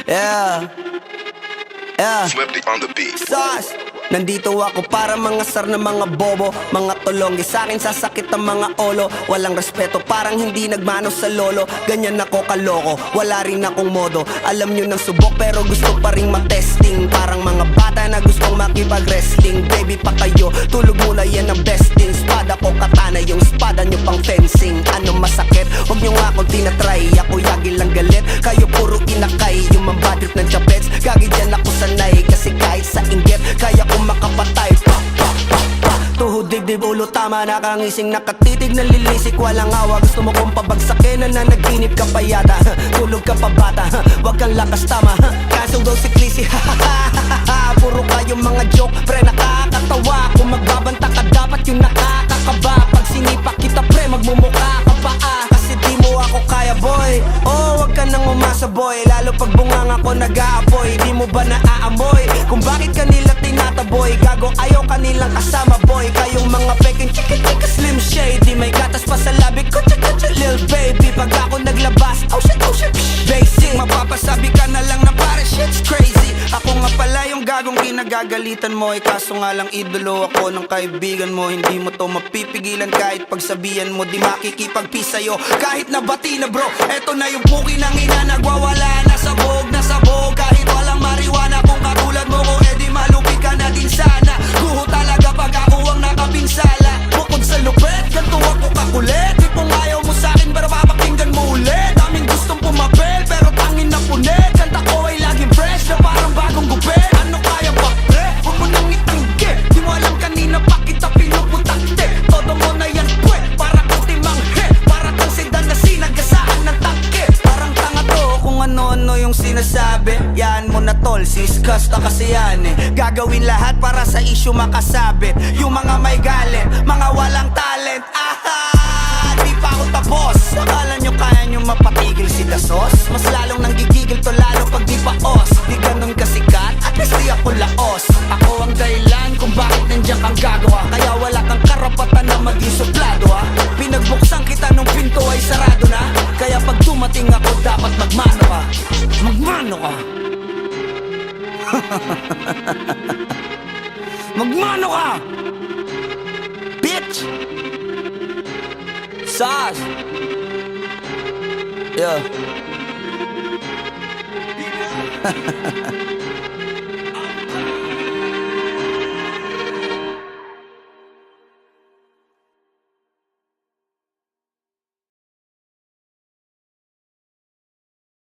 Yeah. Yeah. Flipped on the beat. Sauce. Nandito ako para mangasar ng mga bobo, mga tulonggi sa'kin sasakit ang mga olo. Walang respeto, parang hindi nagmano sa lolo. Ganyan ako kaloko, wala rin akong modo. Alam nyo ng subok pero gusto pa rin matesting. Parang mga bata na gustong makipag-wrestling. Baby pa kayo, tulog muna yan ang besting. Spada ko katana, yung spada nyo pang fencing. Ano masakit? Huwag nyo nga akong tinatry. Ako yagi lang galit, kayo puro inakay. Yung mambadrip ng chapets, gagi dyan ako sanay. Kasi kahit sa inggit, kaya ko makapatay. Tuhod, dibdib, ulo, tama. Nakangising, nakatitig, nalilisik, walang awa. Gusto mo kong pabagsakin, nananaginip ka pa yata. Tulog ka pa bata, wag kang lakas tama. Kasong daw si Clissy, puro kayong mga joke, pre nakakatawa. Kung magbabanta ka dapat yung nakakakaba. Pag sinipa kita pre, magmumukha ka pa kasi di mo ako kaya boy. Oh, wag ka nang umasa boy. Lalo pag bunganga ko nag-aapoy. Di mo ba naaamoy kung bakit kanila tinataboy? Gago ayaw kanilang kasama boy. Kayong mga peking chika-chika slim shady. May gatas pa sa labi ko, chika-chika lil baby. Pag ako naglabas, oh shit, basic. Mapapasabi ka na lang na pare shit's crazy. Ako nga pala yung gagong kinagagalitan mo. Kaso nga lang idolo ako ng kaibigan mo. Hindi mo to mapipigilan kahit pagsabihan mo. Di makikipagpis sa'yo kahit nabati na bro. Eto na yung puki ng ina, nagwawala na sabog. Kahit walang mariwana, kung katulad mo ko edi malupi ka na din sana. Guho talaga pag ako ang nakapinsala. Bukod sa lupet, ganito ako kakulit. Tipong ayaw mo sa'kin pero papakinggan mo ulit. Daming gustong pumapel pero tangin na punit. Kanta ko ay laging fresh na parang bagong gupit. Ano kaya ba pre? Huwag mo nang itanggi. Di mo alam kanina pa kita pinuputakte. Todo mo na yan pwe, para kang timanghe. Para kang sedan na sinagasaan ng tangke. Parang tanga to kung ano-ano yung sinasabi. Yan mo na tol, siskas na kasi yan eh. Gagawin lahat para sa issue makasabit. Yung mga may galit, mga walang talent. Di pa ako tapos. Akala nyo kaya nyo mapatigil si Dasos? Mas lalong nanggigigil to lalo pag di paos. Di ganun kasikat, at least di ako laos. Ako ang dahilan kung bakit nandiyan kang gagawa. Kaya wala kang karapatan na maging suplado ha. Pinagbuksan kita nung pinto ay sarado na. Kaya pag dumating ako dapat magmano ka. Magmano ka. Magmano ka, bitch. Sauce. Yeah.